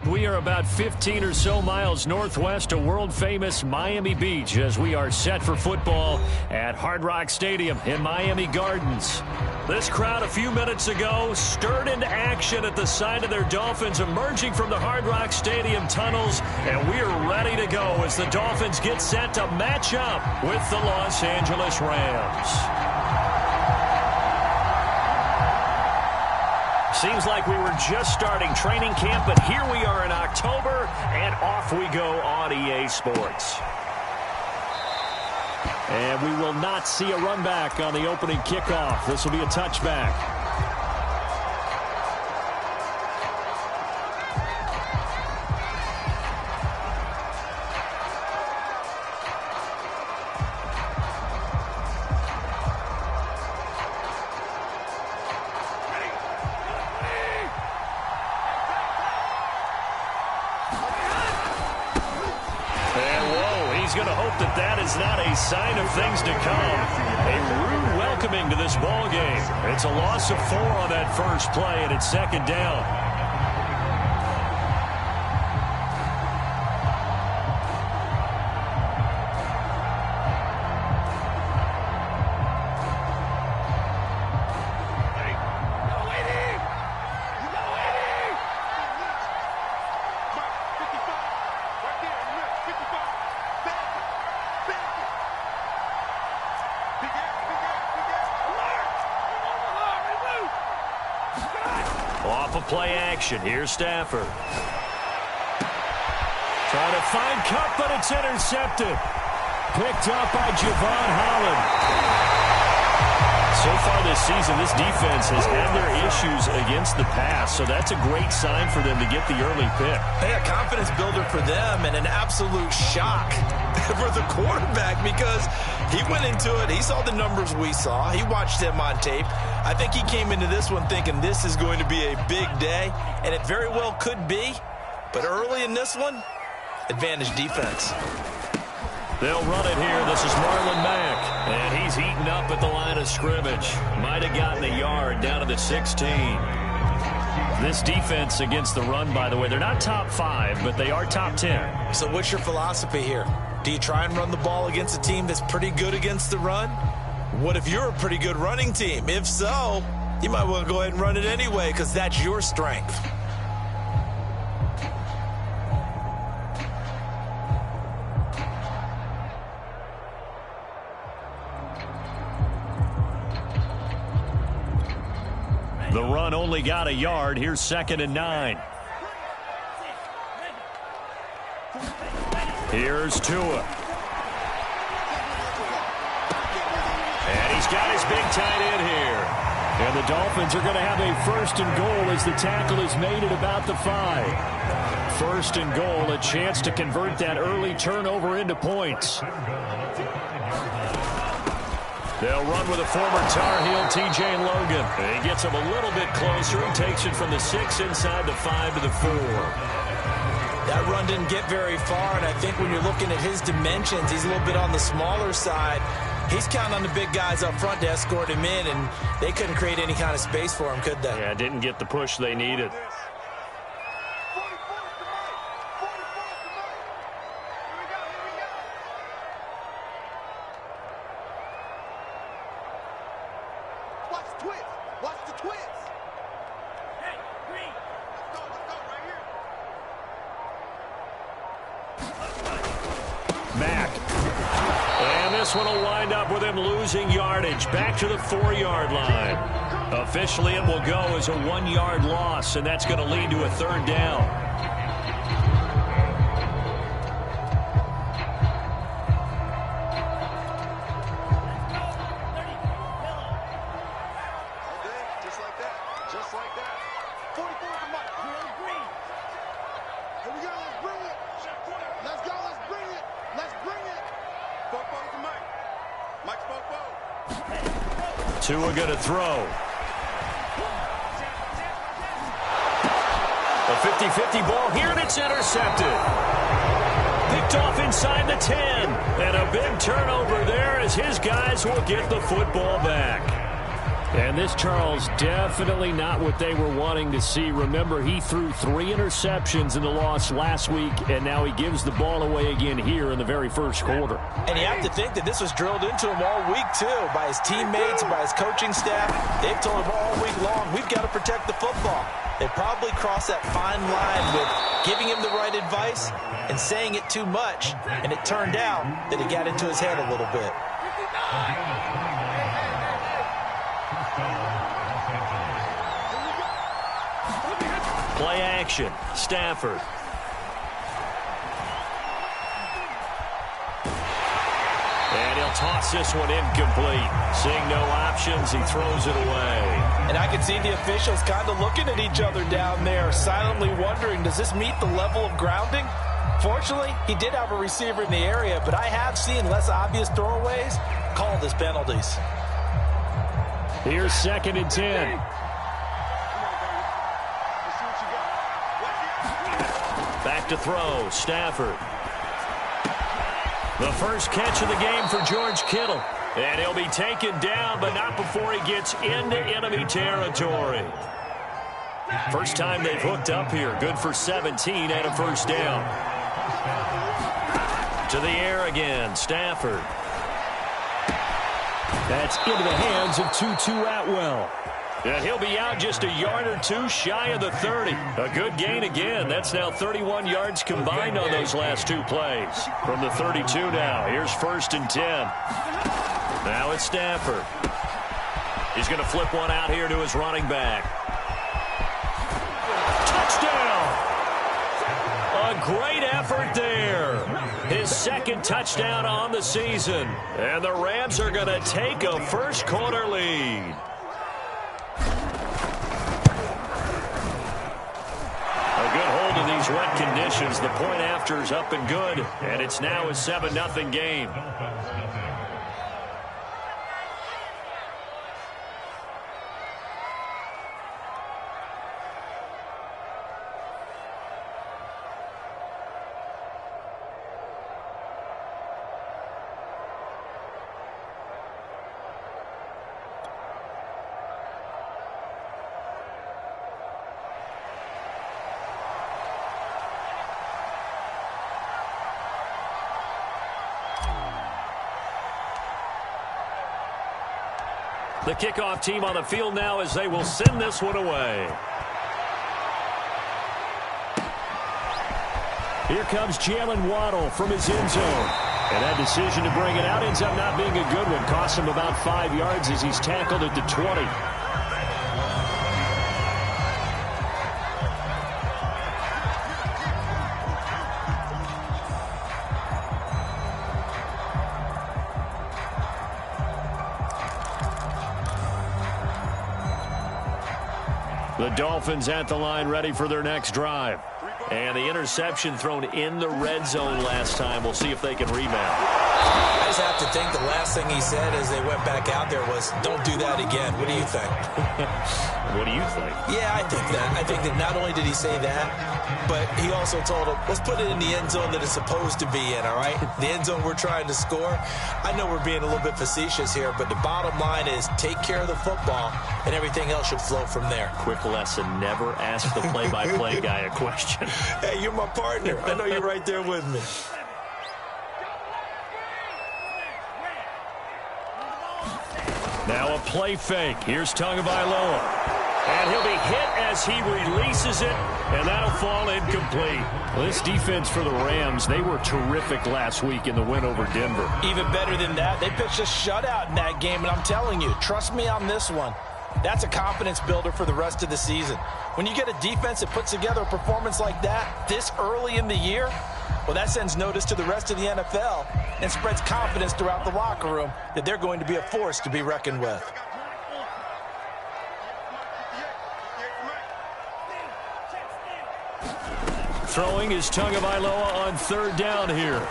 We are about 15 or so miles northwest of world-famous Miami Beach as we are set for football at Hard Rock Stadium in Miami Gardens. This crowd a few minutes ago stirred into action at the sight of their Dolphins emerging from the Hard Rock Stadium tunnels, and we are ready to go as the Dolphins get set to match up with the Los Angeles Rams. Seems like we were just starting training camp, but here we are in October, and off we go on EA Sports. And we will not see a run back on the opening kickoff. This will be a touchback. He's going to hope that that is not a sign of things to come. A rude welcoming to this ball game. It's a loss of 4 on that first play, and it's second down. Off of play action. Here's Stafford. Trying to find Cup, but it's intercepted. Picked up by Javon Holland. So far this season, this defense has had their issues against the pass, so that's a great sign for them to get the early pick. Hey, a confidence builder for them and an absolute shock for the quarterback because he went into it. He saw the numbers we saw. He watched them on tape. I think he came into this one thinking this is going to be a big day, and it very well could be. But early in this one, advantage defense. They'll run it here. This is Marlon Mack, and he's heating up at the line of scrimmage. Might have gotten a yard down to the 16. This defense against the run, by the way, they're not top 5, but they are top 10. So what's your philosophy here? Do you try and run the ball against a team that's pretty good against the run? What if you're a pretty good running team? If so, you might well go ahead and run it anyway because that's your strength. The run only got a yard. Here's 2nd and 9. Here's Tua. And he's got his big tight end here. And the Dolphins are going to have a 1st and goal as the tackle is made at about the 5. 1st and goal, a chance to convert that early turnover into points. They'll run with a former Tar Heel, T.J. Logan. And he gets him a little bit closer. He takes it from the 6 inside the 5 to the 4. That run didn't get very far, and I think when you're looking at his dimensions, he's a little bit on the smaller side. He's counting on the big guys up front to escort him in, and they couldn't create any kind of space for him, could they? Yeah, didn't get the push they needed. Mack. And this one will wind up with him losing yardage back to the 4-yard line. Officially, it will go as a 1-yard loss, and that's going to lead to a 3rd down. Tua going to throw. A 50-50 ball here, and it's intercepted. Picked off inside the 10. And a big turnover there as his guys will get the football back. And this, Charles, definitely not what they were wanting to see. Remember, he threw 3 interceptions in the loss last week, and now he gives the ball away again here in the very first quarter. And you have to think that this was drilled into him all week, too, by his teammates, by his coaching staff. They've told him all week long, we've got to protect the football. They probably crossed that fine line with giving him the right advice and saying it too much, and it turned out that it got into his head a little bit. Play action. Stafford. And he'll toss this one incomplete. Seeing no options, he throws it away. And I can see the officials kind of looking at each other down there, silently wondering, does this meet the level of grounding? Fortunately, he did have a receiver in the area, but I have seen less obvious throwaways called as penalties. Here's 2nd and 10. Back to throw, Stafford. The first catch of the game for George Kittle. And he'll be taken down, but not before he gets into enemy territory. First time they've hooked up here. Good for 17 and a first down. To the air again, Stafford. That's into the hands of Tutu Atwell. And he'll be out just a yard or 2 shy of the 30. A good gain again. That's now 31 yards combined on those last 2 plays. From the 32 now. Here's 1st and 10. Now it's Stafford. He's going to flip one out here to his running back. Touchdown! A great effort there. His 2nd touchdown on the season. And the Rams are going to take a first quarter lead. In these wet conditions, the point after is up and good, and it's now a 7-0 game. The kickoff team on the field now as they will send this one away. Here comes Jalen Waddle from his end zone. And that decision to bring it out ends up not being a good one. Costs him about 5 yards as he's tackled at the 20. The Dolphins at the line ready for their next drive. And the interception thrown in the red zone last time. We'll see if they can rebound. I just have to think the last thing he said as they went back out there was, don't do that again. What do you think? What do you think? Yeah, I think that. I think that not only did he say that, but he also told him, let's put it in the end zone that it's supposed to be in, all right? The end zone we're trying to score. I know we're being a little bit facetious here, but the bottom line is take care of the football, and everything else should flow from there. Quick lesson, never ask the play-by-play guy a question. Hey, you're my partner. I know you're right there with me. Now a play fake. Here's Tagovailoa. And he'll be hit as he releases it, and that'll fall incomplete. Well, this defense for the Rams, they were terrific last week in the win over Denver. Even better than that, they pitched a shutout in that game, and I'm telling you, trust me on this one. That's a confidence builder for the rest of the season. When you get a defense that puts together a performance like that this early in the year, well, that sends notice to the rest of the NFL and spreads confidence throughout the locker room that they're going to be a force to be reckoned with. Throwing is Tagovailoa on 3rd down here.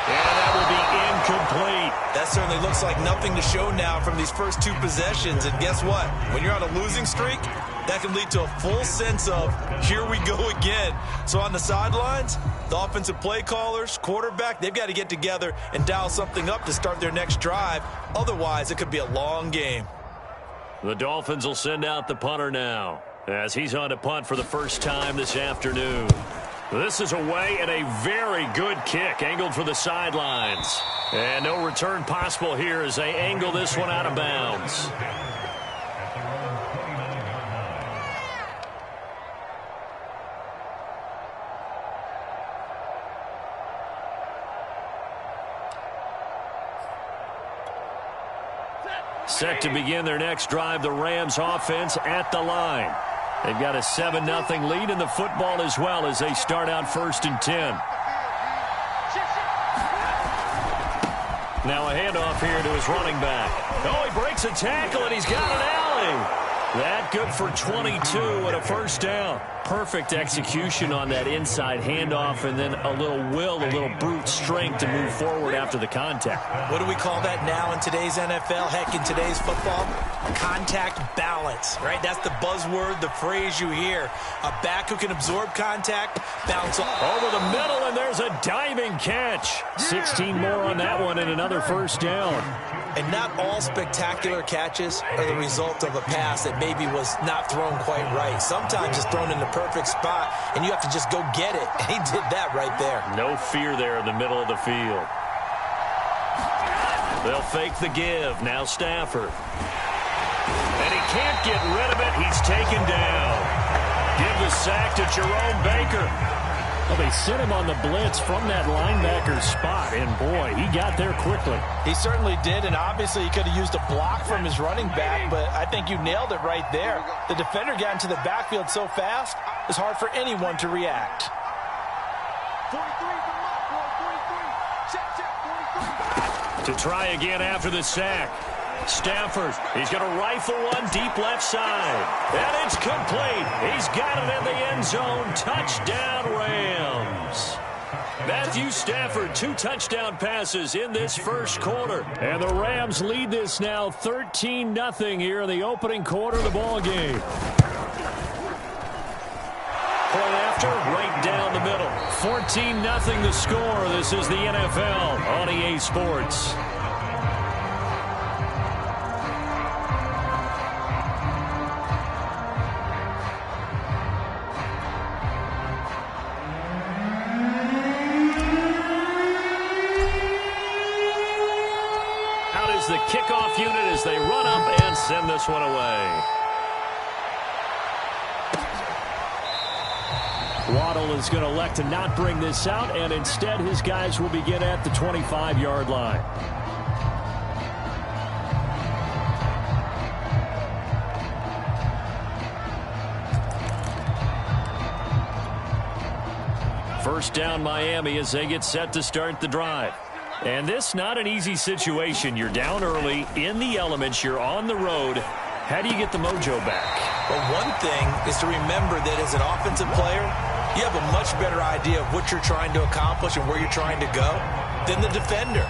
And that will be incomplete. That certainly looks like nothing to show now from these first two possessions. And guess what? When you're on a losing streak, that can lead to a full sense of, here we go again. So on the sidelines, the offensive play callers, quarterback, they've got to get together and dial something up to start their next drive. Otherwise, it could be a long game. The Dolphins will send out the punter now, as he's on to punt for the first time this afternoon. This is away and a very good kick, angled for the sidelines. And no return possible here as they angle this one out of bounds. Set to begin their next drive, the Rams offense at the line. They've got a 7-0 lead in the football as well as they start out 1st and 10. Now a handoff here to his running back. Oh, he breaks a tackle and he's got an alley. That good for 22 and a first down. Perfect execution on that inside handoff, and then a little will, a little brute strength to move forward after the contact. What do we call that now in today's NFL? Heck, in today's football? Contact balance, right? That's the buzzword, the phrase you hear. A back who can absorb contact, bounce off. Over the middle, and there's a diving catch. 16 more on that one and another first down. And not all spectacular catches are the result of a pass that maybe was not thrown quite right. Sometimes it's thrown in the perfect spot, and you have to just go get it. And he did that right there. No fear there in the middle of the field. They'll fake the give. Now Stafford. And he can't get rid of it. He's taken down. Give the sack to Jerome Baker. Well, they sent him on the blitz from that linebacker spot, and boy, he got there quickly. He certainly did, and obviously he could have used a block from his running back, but I think you nailed it right there. The defender got into the backfield so fast, it's hard for anyone to react. 43. To try again after the sack. Stafford, he's going to rifle one deep left side. And it's complete. He's got it in the end zone. Touchdown, Rams. Matthew Stafford, 2 touchdown passes in this first quarter. And the Rams lead this now 13-0 here in the opening quarter of the ball game. Point after, right down the middle. 14-0 the score. This is the NFL on EA Sports. The kickoff unit as they run up and send this one away. Waddle is going to elect to not bring this out, and instead his guys will begin at the 25-yard line. First down Miami as they get set to start the drive. And this not an easy situation. You're down early, in the elements, you're on the road. How do you get the mojo back? Well, one thing is to remember that as an offensive player, you have a much better idea of what you're trying to accomplish and where you're trying to go than the defender.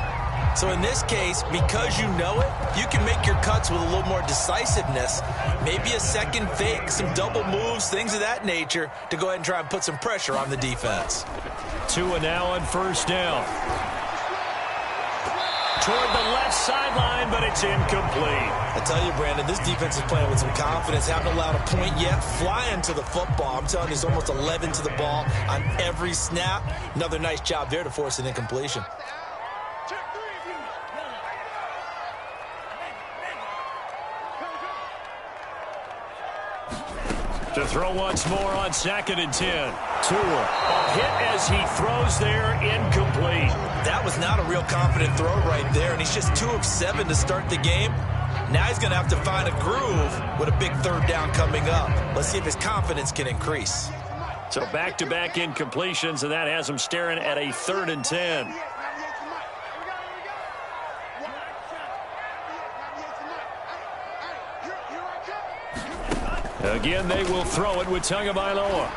So in this case, because you know it, you can make your cuts with a little more decisiveness, maybe a second fake, some double moves, things of that nature, to go ahead and try and put some pressure on the defense. Tua now on first down. Toward the left sideline, but it's incomplete. I tell you, Brandon, this defense is playing with some confidence. Haven't allowed a point yet. Flying to the football. I'm telling you, it's almost 11 to the ball on every snap. Another nice job there to force an incompletion. To throw once more on 2nd and 10. Tua, a hit as he throws there, incomplete. That was not a real confident throw right there, and he's just 2 of 7 to start the game. Now he's going to have to find a groove with a big third down coming up. Let's see if his confidence can increase. So back-to-back incompletions, and that has him staring at a 3rd and 10. Again, they will throw it with Tagovailoa.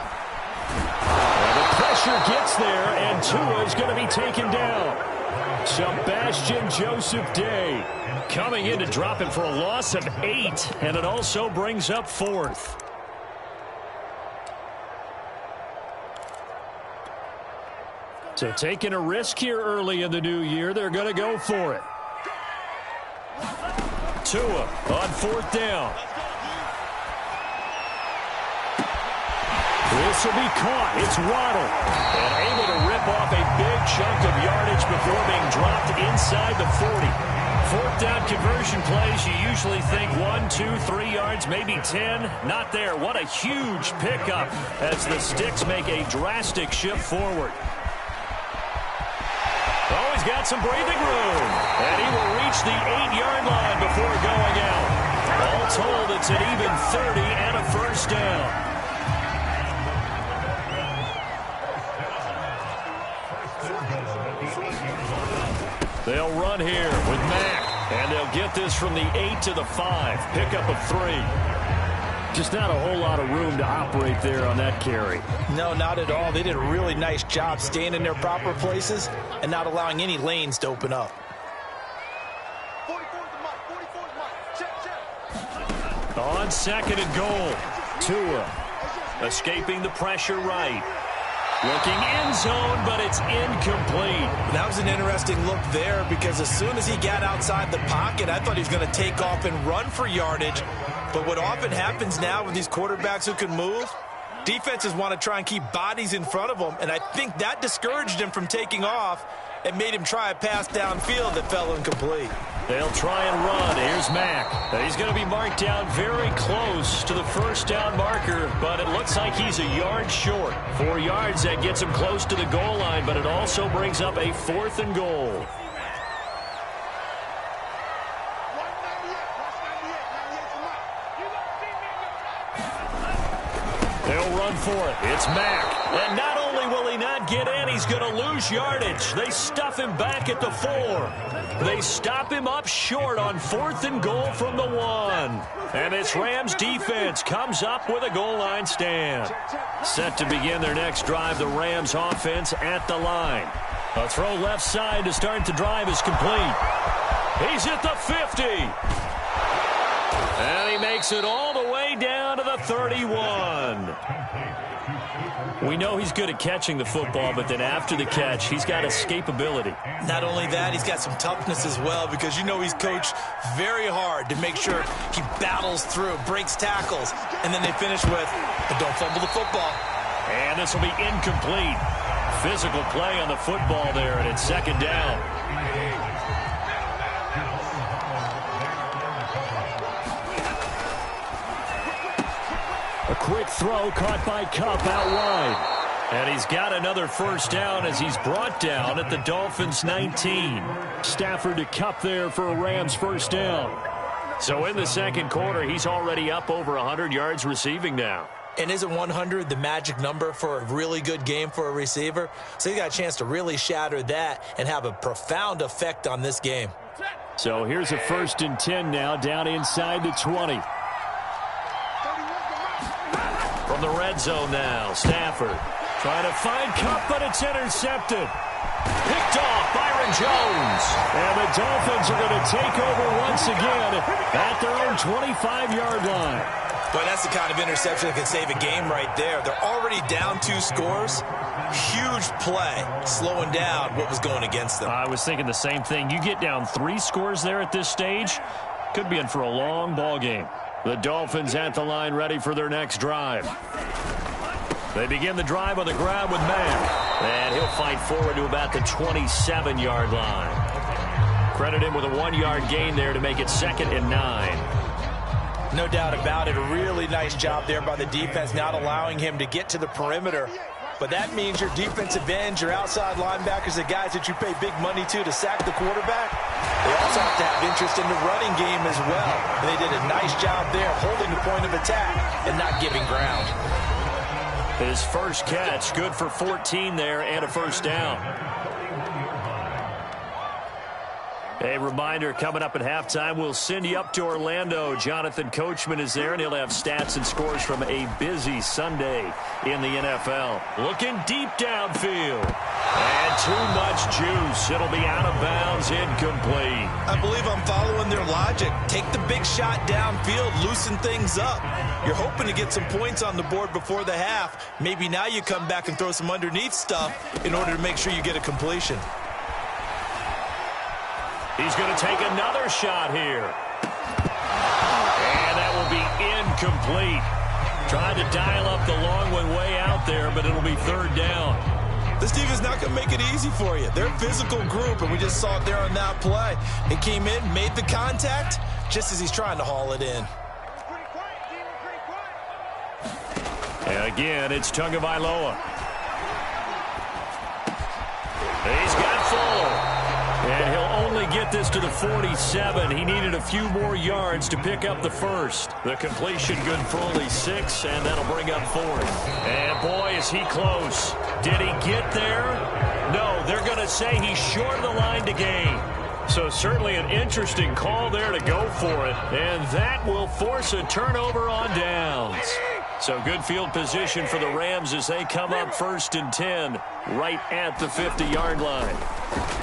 The pressure gets there, and Tua is going to be taken down. Sebastian Joseph Day coming in to drop him for a loss of 8, and it also brings up 4th. So taking a risk here early in the new year, they're going to go for it. Tua on 4th down. This will be caught. It's Waddle. And able to rip off a big chunk of yardage before being dropped inside the 40. 4th down conversion plays, you usually think 1, 2, 3 yards, maybe 10. Not there. What a huge pickup as the Sticks make a drastic shift forward. Oh, he's got some breathing room. And he will reach the 8-yard line before going out. All told, it's an even 30 and a first down. They'll run here with Mack, and they'll get this from the 8 to the 5. Pickup of 3. Just not a whole lot of room to operate there on that carry. No, not at all. They did a really nice job staying in their proper places and not allowing any lanes to open up. On 2nd and goal, Tua escaping the pressure right. Looking end zone, but it's incomplete. That was an interesting look there because as soon as he got outside the pocket, I thought he was going to take off and run for yardage. But what often happens now with these quarterbacks who can move, defenses want to try and keep bodies in front of them, and I think that discouraged him from taking off and made him try a pass downfield that fell incomplete. They'll try and run. Here's Mack. He's going to be marked down very close to the first down marker, but it looks like he's a yard short. 4 yards, that gets him close to the goal line, but it also brings up a 4th and goal. They'll run for it. It's Mack. And not only will he not get in, he's going to lose yardage. They stuff him back at the 4. They stop him up short on 4th and goal from the 1. And this Rams defense comes up with a goal line stand. Set to begin their next drive, the Rams offense at the line. A throw left side to start the drive is complete. He's at the 50. And he makes it all the way down to the 31. We know he's good at catching the football, but then after the catch, he's got escapability. Not only that, he's got some toughness as well because you know he's coached very hard to make sure he battles through, breaks tackles, and then they finish with, but don't fumble the football. And this will be incomplete. Physical play on the football there, and it's 2nd down. A quick throw caught by Kupp out wide. And he's got another first down as he's brought down at the Dolphins' 19. Stafford to Kupp there for a Rams first down. So in the second quarter, he's already up over 100 yards receiving now. And isn't 100 the magic number for a really good game for a receiver? So he got a chance to really shatter that and have a profound effect on this game. So here's a 1st and 10 now down inside the 20. From the red zone now, Stafford trying to find Kupp, but it's intercepted. Picked off, Byron Jones. And the Dolphins are going to take over once again at their own 25-yard line. Boy, that's the kind of interception that can save a game right there. They're already down 2 scores. Huge play, slowing down what was going against them. I was thinking the same thing. You get down 3 scores there at this stage, could be in for a long ball game. The Dolphins at the line ready for their next drive. They begin the drive on the ground with Mack. And he'll fight forward to about the 27-yard line. Credit him with a 1-yard gain there to make it 2nd and 9. No doubt about it. A really nice job there by the defense, not allowing him to get to the perimeter. But that means your defensive ends, your outside linebackers, the guys that you pay big money to sack the quarterback, they also have to have interest in the running game as well. And they did a nice job there holding the point of attack and not giving ground. His first catch, good for 14 there and a first down. A reminder, coming up at halftime, we'll send you up to Orlando. Jonathan Coachman is there, and he'll have stats and scores from a busy Sunday in the NFL. Looking deep downfield. And too much juice. It'll be out of bounds, incomplete. I believe I'm following their logic. Take the big shot downfield, loosen things up. You're hoping to get some points on the board before the half. Maybe now you come back and throw some underneath stuff in order to make sure you get a completion. He's going to take another shot here. And that will be incomplete. Trying to dial up the long one way out there, but it'll be third down. This defense is not going to make it easy for you. They're a physical group, and we just saw it there on that play. He came in, made the contact, just as he's trying to haul it in. And again, it's Tagovailoa. He's got Fuller. And he'll only get this to the 47. He needed a few more yards to pick up the first. The completion good for only 6, and that'll bring up fourth. And boy, is he close. Did he get there? No, they're going to say he's short of the line to gain. So certainly an interesting call there to go for it. And that will force a turnover on downs. So good field position for the Rams as they come up 1st and 10 right at the 50-yard line.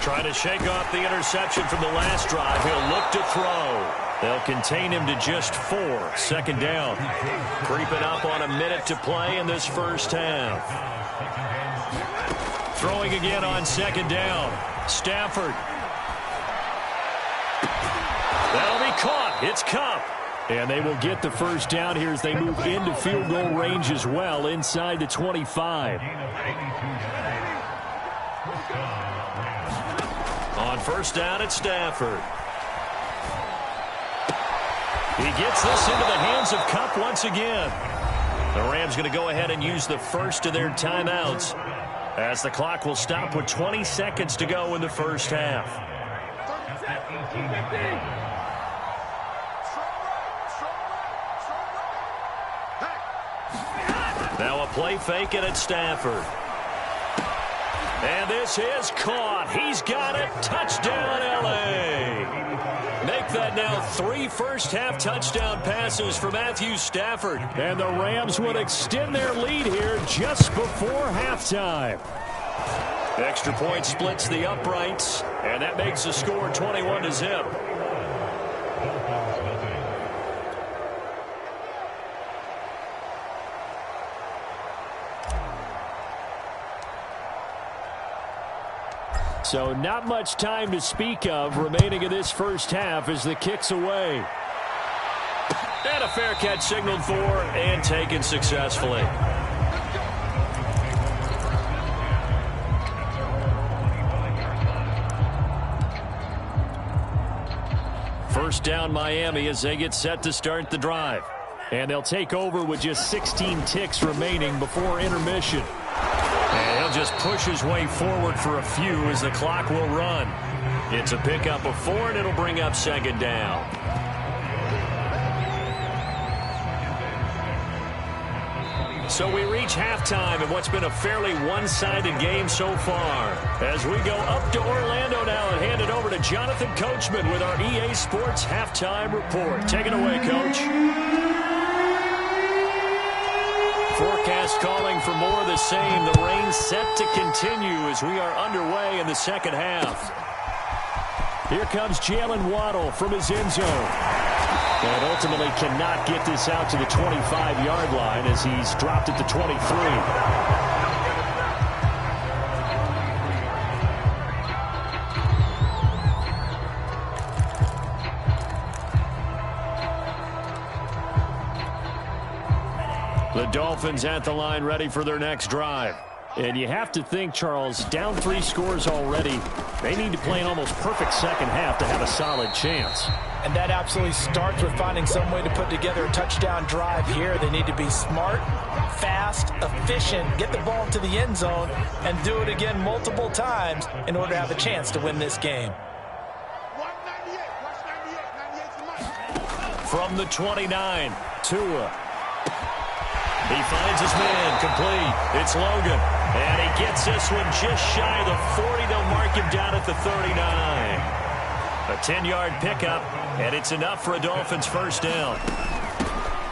Trying to shake off the interception from the last drive. He'll look to throw. They'll contain him to just 4. 2nd down. Creeping up on a minute to play in this first half. Throwing again on 2nd down. Stafford. That'll be caught. It's Kupp. And they will get the first down here as they move into field goal range as well inside the 25. On 1st down, it's Stafford. He gets this into the hands of Kupp once again. The Rams going to go ahead and use the first of their timeouts as the clock will stop with 20 seconds to go in the first half. Now a play fake, and it's Stafford. And this is caught. He's got it. Touchdown, L.A. Make that now 3 first-half touchdown passes for Matthew Stafford. And the Rams would extend their lead here just before halftime. Extra point splits the uprights, and that makes the score 21-0. So not much time to speak of remaining in this first half as the kick's away. And a fair catch signaled for and taken successfully. First down Miami as they get set to start the drive. And they'll take over with just 16 ticks remaining before intermission. And he'll just push his way forward for a few as the clock will run. It's a pickup of 4, and it'll bring up 2nd down. So we reach halftime in what's been a fairly one-sided game so far. As we go up to Orlando now and hand it over to Jonathan Coachman with our EA Sports Halftime Report. Take it away, Coach. Forecast calling for more of the same. The rain set to continue as we are underway in the second half. Here comes Jalen Waddle from his end zone. And ultimately cannot get this out to the 25-yard line as he's dropped at the 23. The Dolphins at the line ready for their next drive. And you have to think, Charles, down 3 scores already. They need to play an almost perfect second half to have a solid chance. And that absolutely starts with finding some way to put together a touchdown drive here. They need to be smart, fast, efficient, get the ball to the end zone, and do it again multiple times in order to have a chance to win this game. From the 29, Tua. He finds his man, complete. It's Logan. And he gets this one just shy of the 40. They'll mark him down at the 39. A 10-yard pickup, and it's enough for a Dolphins first down.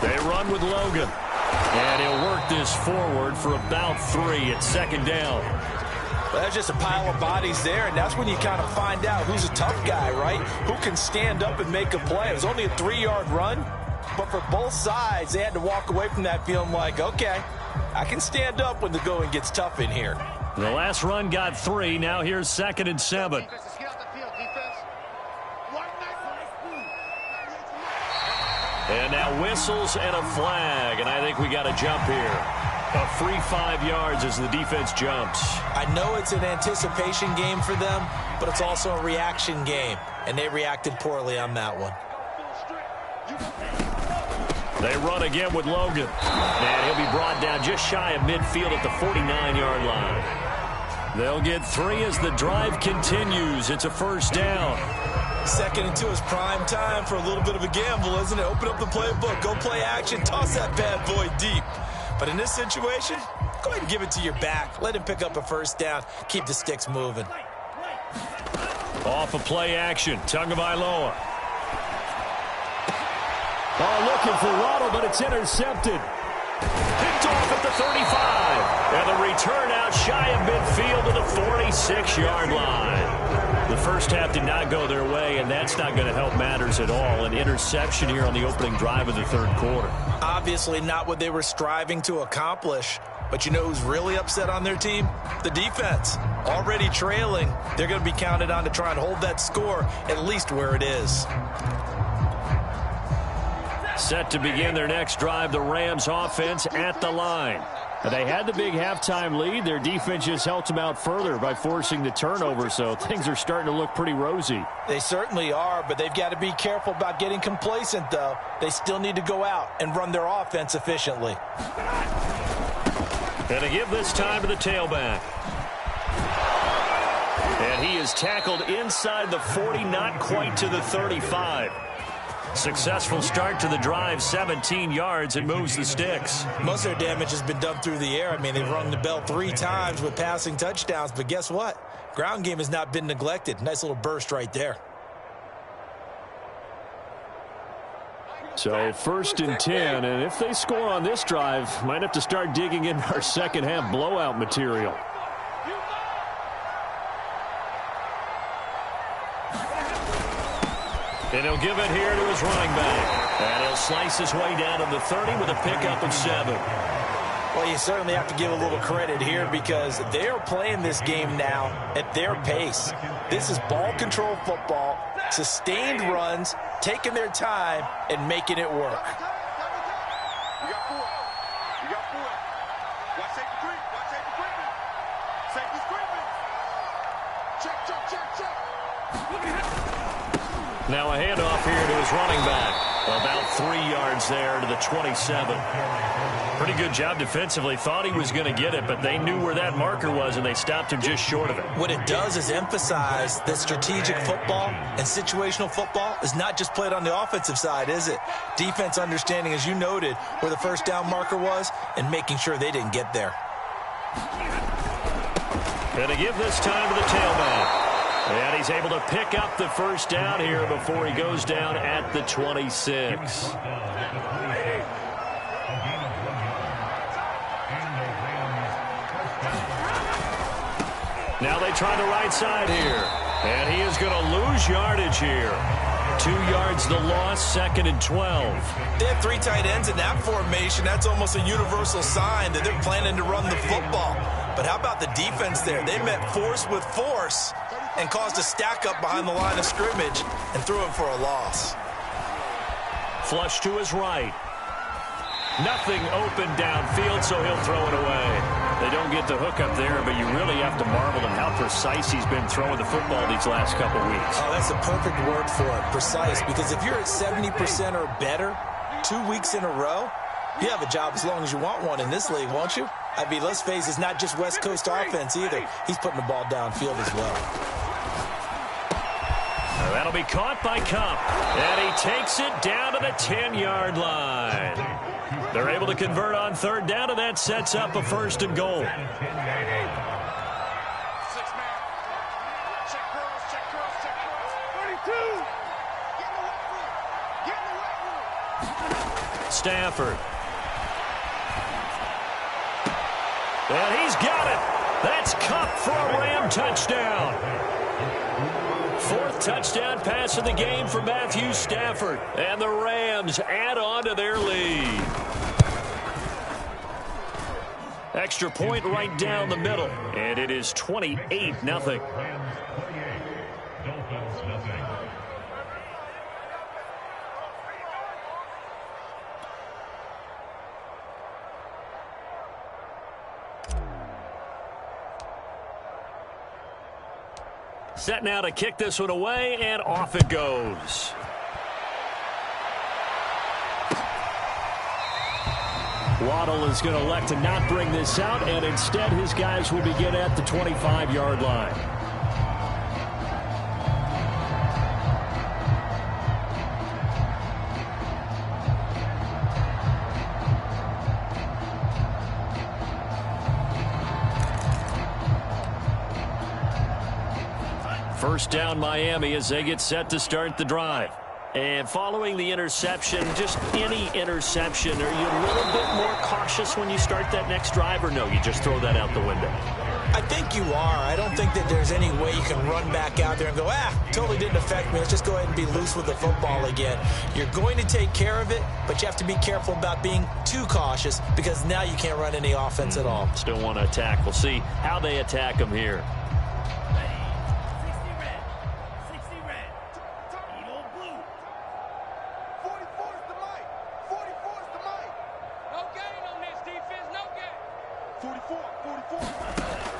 They run with Logan. And he'll work this forward for about 3 at second down. Well, there's just a pile of bodies there, and that's when you kind of find out who's a tough guy, right? Who can stand up and make a play. It was only a 3-yard run, but for both sides, they had to walk away from that feeling like, okay, I can stand up when the going gets tough in here. The last run got 3. Now here's 2nd and 7. And now whistles and a flag, and I think we got a jump here. A free 5 yards as the defense jumps. I know it's an anticipation game for them, but it's also a reaction game, and they reacted poorly on that one. They run again with Logan, and he'll be brought down just shy of midfield at the 49-yard line. They'll get 3 as the drive continues. It's a first down. 2nd and 2 is prime time for a little bit of a gamble, isn't it? Open up the playbook, go play action, toss that bad boy deep. But in this situation, go ahead and give it to your back. Let him pick up a first down. Keep the sticks moving. Off of play action, Tagovailoa. Oh, looking for Waddle, but it's intercepted. Picked off at the 35. And the return out shy of midfield to the 46-yard line. The first half did not go their way, and that's not going to help matters at all. An interception here on the opening drive of the third quarter. Obviously not what they were striving to accomplish. But you know who's really upset on their team? The defense. Already trailing. They're going to be counted on to try and hold that score at least where it is. Set to begin their next drive, the Rams offense at the line. They had the big halftime lead. Their defense just helped them out further by forcing the turnover, so things are starting to look pretty rosy. They certainly are, but they've got to be careful about getting complacent, though. They still need to go out and run their offense efficiently. And they give this time to the tailback. And he is tackled inside the 40, not quite to the 35. Successful start to the drive, 17 yards, and moves the sticks. Most of their damage has been done through the air. I mean, they've rung the bell 3 times with passing touchdowns, but guess what? Ground game has not been neglected. Nice little burst right there. So 1st and 10, and if they score on this drive, might have to start digging in our second half blowout material. And he'll give it here to his running back. And he'll slice his way down to the 30 with a pickup of 7. Well, you certainly have to give a little credit here because they are playing this game now at their pace. This is ball control football, sustained runs, taking their time, and making it work. You got 4. You got 4. Watch safety creep. Watch safety creeping. Safety's creeping. Check, check, check, check. Now a handoff here to his running back. About 3 yards there to the 27. Pretty good job defensively. Thought he was going to get it, but they knew where that marker was, and they stopped him just short of it. What it does is emphasize that strategic football and situational football is not just played on the offensive side, is it? Defense understanding, as you noted, where the first down marker was and making sure they didn't get there. Going to give this time to the tailback. And he's able to pick up the first down here before he goes down at the 26. Now they try the right side here. And he is going to lose yardage here. 2 yards the loss, 2nd and 12. They have 3 tight ends in that formation. That's almost a universal sign that they're planning to run the football. But how about the defense there? They met force with force and caused a stack up behind the line of scrimmage and threw it for a loss. Flush to his right. Nothing open downfield, so he'll throw it away. They don't get the hook up there, but you really have to marvel at how precise he's been throwing the football these last couple weeks. Oh, that's a perfect word for it, precise, because if you're at 70% or better 2 weeks in a row, you have a job as long as you want one in this league, won't you? I mean, let's face it, it's not just West Coast offense either. He's putting the ball downfield as well. That'll be caught by Cup, and he takes it down to the 10-yard line. They're able to convert on 3rd down, and that sets up a 1st and goal. Stafford. And he's got it. That's Cup for a Ram touchdown. Fourth touchdown pass of the game for Matthew Stafford. And the Rams add on to their lead. Extra point right down the middle. And it is 28-0. Set now to kick this one away, and off it goes. Waddle is going to elect to not bring this out, and instead his guys will begin at the 25-yard line. First down Miami as they get set to start the drive. And following the interception, just any interception, are you a little bit more cautious when you start that next drive, or no, you just throw that out the window? I think you are. I don't think that there's any way you can run back out there and go, totally didn't affect me. Let's just go ahead and be loose with the football again. You're going to take care of it, but you have to be careful about being too cautious because now you can't run any offense at all. Still want to attack. We'll see how they attack them here.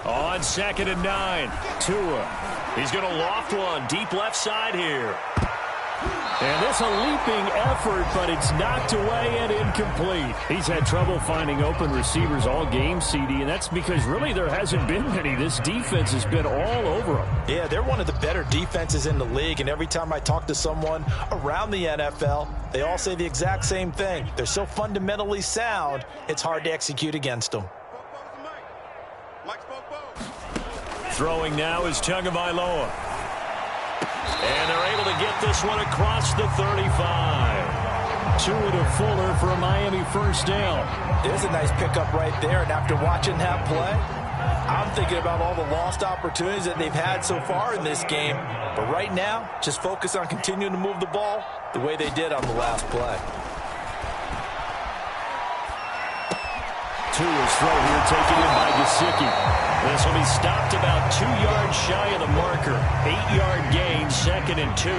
On 2nd and 9, Tua. He's going to loft one deep left side here. And this a leaping effort, but it's knocked away and incomplete. He's had trouble finding open receivers all game, CD, and that's because really there hasn't been many. This defense has been all over them. Yeah, they're one of the better defenses in the league, and every time I talk to someone around the NFL, they all say the exact same thing. They're so fundamentally sound, it's hard to execute against them. Throwing now is Tagovailoa. And they're able to get this one across the 35. Tua to Fuller for a Miami first down. There's a nice pickup right there, and after watching that play, I'm thinking about all the lost opportunities that they've had so far in this game. But right now, just focus on continuing to move the ball the way they did on the last play. Tua's throw here taken in by Gesicki. This will be stopped about 2 yards shy of the marker. 8-yard gain, 2nd and 2.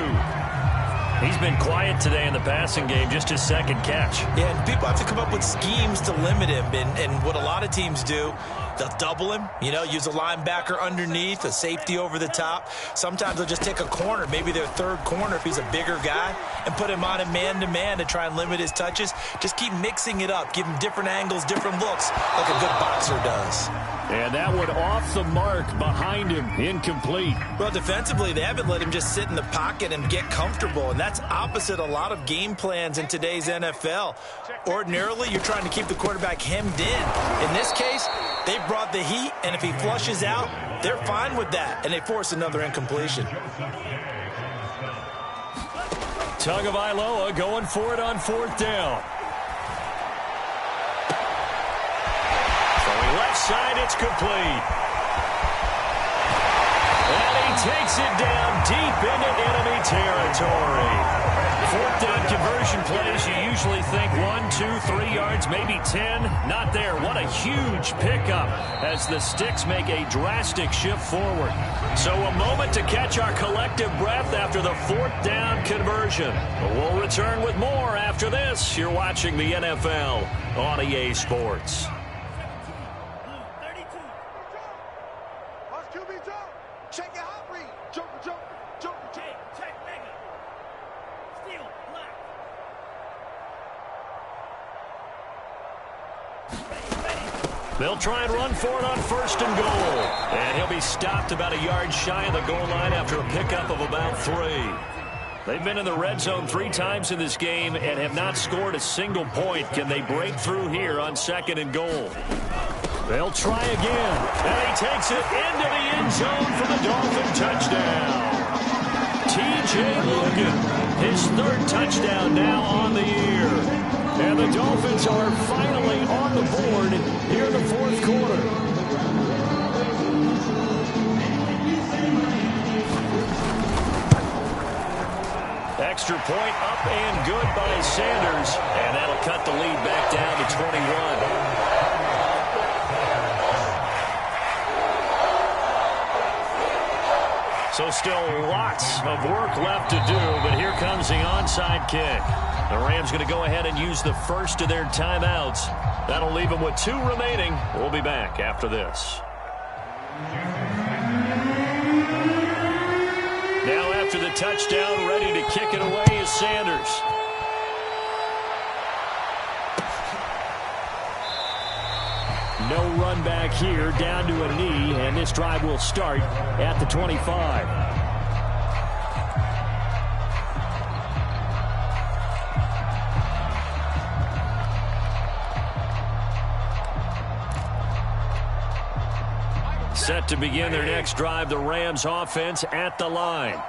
He's been quiet today in the passing game, just his second catch. Yeah, and people have to come up with schemes to limit him. And what a lot of teams do, they'll double him, use a linebacker underneath, a safety over the top. Sometimes they'll just take a corner, maybe their third corner if he's a bigger guy, and put him on a man-to-man to try and limit his touches. Just keep mixing it up, give him different angles, different looks, like a good boxer does. And that one off the mark behind him, incomplete. Well, defensively, they haven't let him just sit in the pocket and get comfortable, and that's opposite a lot of game plans in today's NFL. Ordinarily, you're trying to keep the quarterback hemmed in. In this case, they brought the heat, and if he flushes out, they're fine with that, and they force another incompletion. Tagovailoa going for it on 4th down. Left side, it's complete. And he takes it down deep into enemy territory. 4th down conversion plays, you usually think 1, 2, 3 yards, maybe 10. Not there. What a huge pickup as the Sticks make a drastic shift forward. So a moment to catch our collective breath after the 4th down conversion. But we'll return with more after this. You're watching the NFL on EA Sports. Check your hot read. Jumper. Check, mega. Steal, black. They'll try and run for it on 1st and goal. And he'll be stopped about a yard shy of the goal line after a pickup of about 3. They've been in the red zone 3 times in this game and have not scored a single point. Can they break through here on 2nd and goal? They'll try again. And he takes it into the end zone for the Dolphin touchdown. T.J. Logan. His third touchdown now on the year. And the Dolphins are finally on the board here in the fourth quarter. Extra point up and good by Sanders. And that'll cut the lead back down to 21. So still lots of work left to do, but here comes the onside kick. The Rams going to go ahead and use the first of their timeouts. That'll leave them with 2 remaining. We'll be back after this. Now after the touchdown, ready to kick it away is Sanders. No run back here, down to a knee, and this drive will start at the 25. Set to begin their next drive, the Rams offense at the line.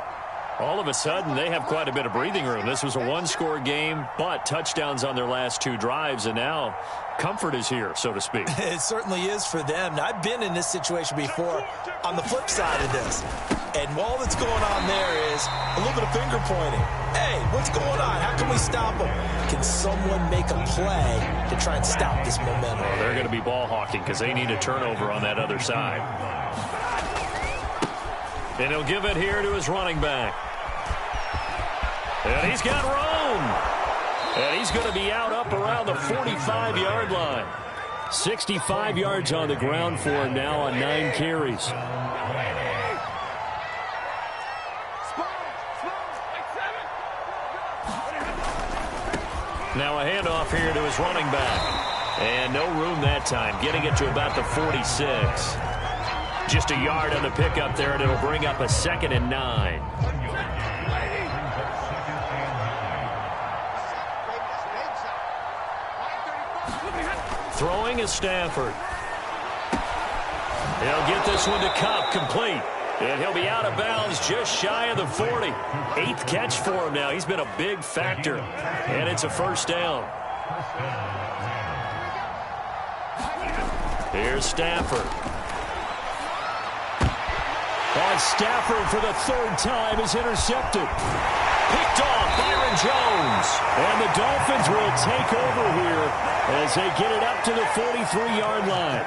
All of a sudden, they have quite a bit of breathing room. This was a one-score game, but touchdowns on their last 2 drives, and now comfort is here, so to speak. It certainly is for them. Now, I've been in this situation before on the flip side of this. And all that's going on there is a little bit of finger pointing. Hey, what's going on? How can we stop them? Can someone make a play to try and stop this momentum? Well, they're going to be ball hawking because they need a turnover on that other side. And he'll give it here to his running back. And he's got room. And he's going to be out up around the 45-yard line. 65 yards on the ground for him now on 9 carries. Now a handoff here to his running back. And no room that time, getting it to about the 46. Just a yard on the pickup there, and it'll bring up a 2nd and 9. Throwing is Stafford. He'll get this one to Cup, complete. And he'll be out of bounds just shy of the 40. 8th catch for him now. He's been a big factor. And it's a first down. Here's Stafford. And Stafford for the 3rd time is intercepted. Picked off Byron Jones. And the Dolphins will take over here as they get it up to the 43-yard line.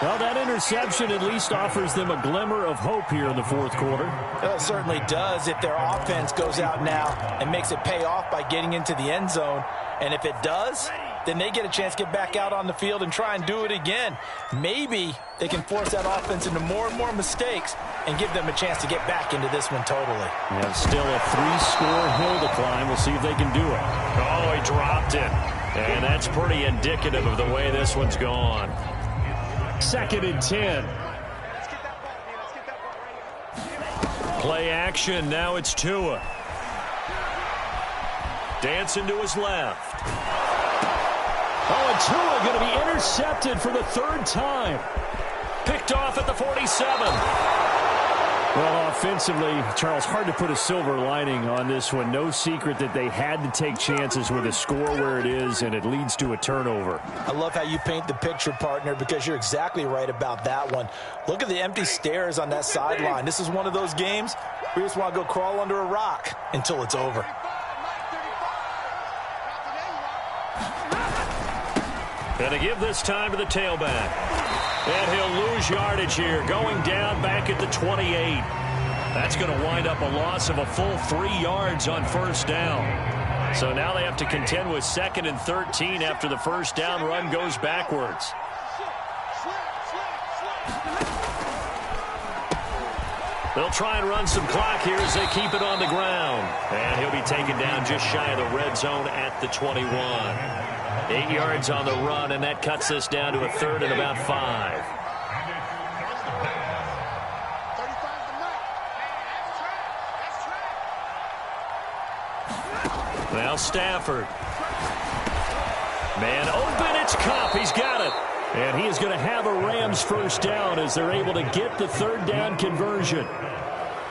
Well, that interception at least offers them a glimmer of hope here in the fourth quarter. Well, it certainly does if their offense goes out now and makes it pay off by getting into the end zone. And if it does, then they get a chance to get back out on the field and try and do it again. Maybe they can force that offense into more and more mistakes and give them a chance to get back into this one totally. Yeah, still a 3-score hill to climb. We'll see if they can do it. Oh, he dropped it. And that's pretty indicative of the way this one's gone. 2nd and 10. Play action. Now it's Tua. Dancing to his left. Oh, and Tua going to be intercepted for the 3rd time. Picked off at the 47. Well, offensively, Charles, hard to put a silver lining on this one. No secret that they had to take chances with a score where it is, and it leads to a turnover. I love how you paint the picture, partner, because you're exactly right about that one. Look at the empty stares on that sideline. This is one of those games where you just want to go crawl under a rock until it's over. And to give this time to the tailback. And he'll lose yardage here, going down back at the 28. That's going to wind up a loss of a full 3 yards on first down. So now they have to contend with 2nd and 13 after the first down run goes backwards. They'll try and run some clock here as they keep it on the ground. And he'll be taken down just shy of the red zone at the 21. 8 yards on the run, and that cuts this down to a 3rd and about 5. Now Stafford. Man open, it's Cup. He's got it. And he is going to have a Rams first down as they're able to get the 3rd down conversion.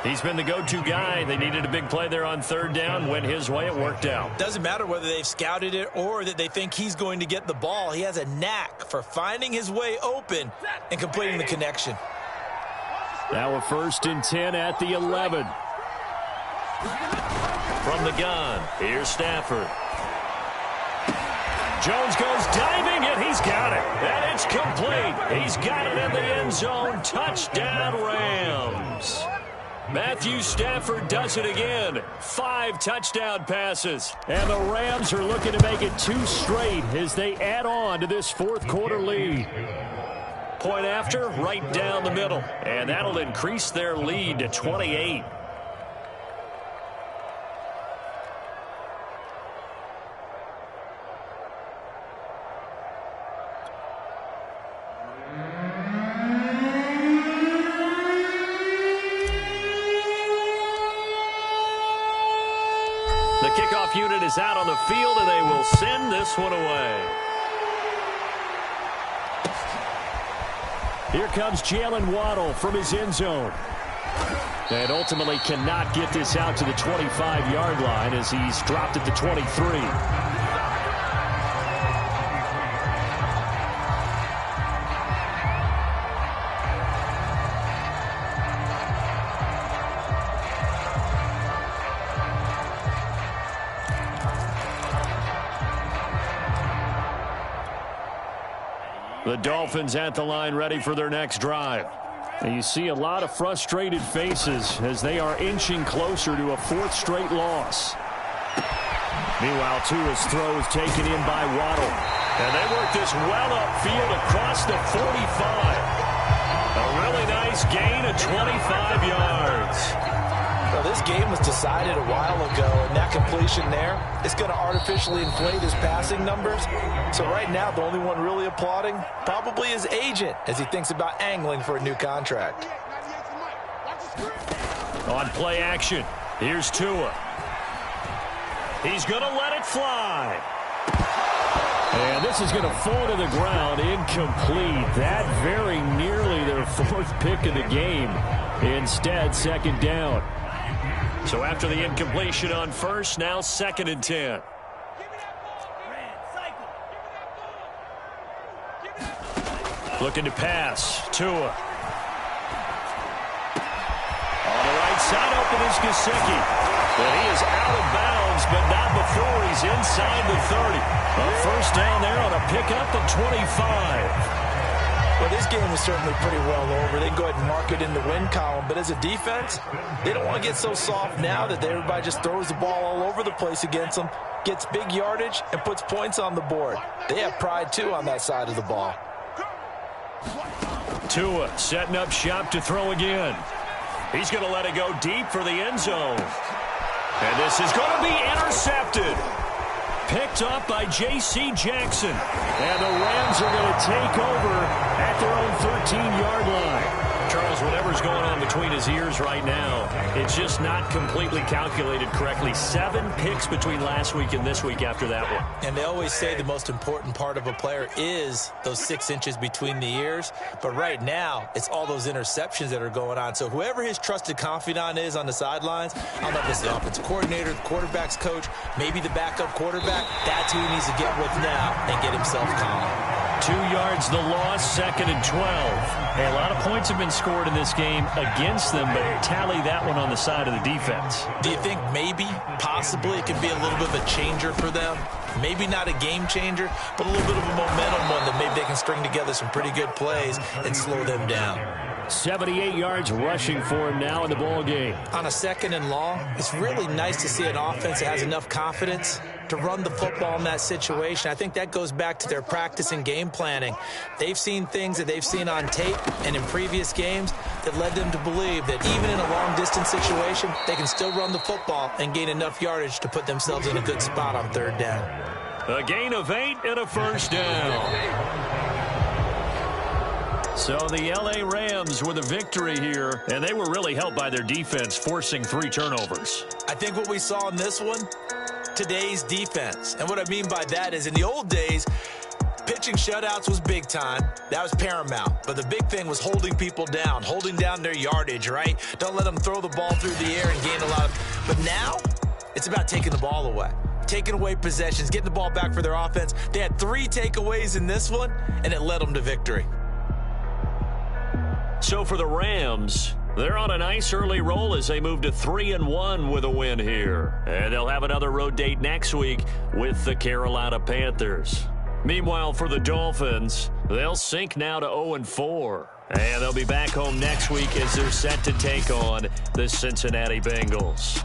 He's been the go-to guy. They needed a big play there on third down. Went his way. It worked out. Doesn't matter whether they've scouted it or that they think he's going to get the ball. He has a knack for finding his way open and completing the connection. Now a 1st and 10 at the 11. From the gun, here's Stafford. Jones goes diving, and he's got it. And it's complete. He's got it in the end zone. Touchdown, Rams. Matthew Stafford does it again. 5 touchdown passes. And the Rams are looking to make it 2 straight as they add on to this 4th quarter lead. Point after, right down the middle. And that'll increase their lead to 28. The kickoff unit is out on the field, and they will send this one away. Here comes Jalen Waddle from his end zone. And ultimately cannot get this out to the 25-yard line as he's dropped at the 23. The Dolphins at the line ready for their next drive. And you see a lot of frustrated faces as they are inching closer to a 4th straight loss. Meanwhile, Tua's throw is taken in by Waddle. And they work this well upfield across the 45. A really nice gain of 25 yards. Well, this game was decided a while ago, and that completion there is going to artificially inflate his passing numbers. So right now, the only one really applauding probably his agent as he thinks about angling for a new contract. On play action, here's Tua. He's going to let it fly. And this is going to fall to the ground, incomplete. That very nearly their 4th pick of the game. Instead, 2nd down. So after the incompletion on 1st, now 2nd and 10. Looking to pass. Tua. On the right side, open is Gesicki. But he is out of bounds, but not before he's inside the 30. A 1st down there on a pickup of 25. Well, this game is certainly pretty well over. They can go ahead and mark it in the win column. But as a defense, they don't want to get so soft now that everybody just throws the ball all over the place against them, gets big yardage, and puts points on the board. They have pride, too, on that side of the ball. Tua setting up shop to throw again. He's going to let it go deep for the end zone. And this is going to be intercepted. Picked up by J.C. Jackson. And the Rams are going to take over at their own 13-yard line. Charles, whatever's going on between his ears right now, it's just not completely calculated correctly. 7 picks between last week and this week after that one. And they always say the most important part of a player is those 6 inches between the ears. But right now, it's all those interceptions that are going on. So whoever his trusted confidant is on the sidelines, I don't know if it's the offensive coordinator, the quarterback's coach, maybe the backup quarterback, that's who he needs to get with now and get himself calm. 2 yards the loss, 2nd and 12. Hey, a lot of points have been scored in this game against them, but tally that one on the side of the defense. Do you think maybe, possibly, it could be a little bit of a changer for them? Maybe not a game changer, but a little bit of a momentum one that maybe they can string together some pretty good plays and slow them down. 78 yards rushing for him now in the ball game. On a 2nd and long, it's really nice to see an offense that has enough confidence to run the football in that situation. I think that goes back to their practice and game planning. They've seen things that they've seen on tape and in previous games that led them to believe that even in a long-distance situation, they can still run the football and gain enough yardage to put themselves in a good spot on 3rd down. A gain of 8 and a 1st down. So the L.A. Rams with a victory here, and they were really helped by their defense, forcing 3 turnovers. I think what we saw in this one, today's defense. And what I mean by that is in the old days, Pitching shutouts was big time. That was paramount. But the big thing was holding people down, holding down their yardage, right? Don't let them throw the ball through the air and gain a lot of... But now, it's about taking the ball away. Taking away possessions, getting the ball back for their offense. They had 3 takeaways in this one, and it led them to victory. So for the Rams, they're on a nice early roll as they move to 3-1 with a win here. And they'll have another road date next week with the Carolina Panthers. Meanwhile, for the Dolphins, they'll sink now to 0-4. And they'll be back home next week as they're set to take on the Cincinnati Bengals.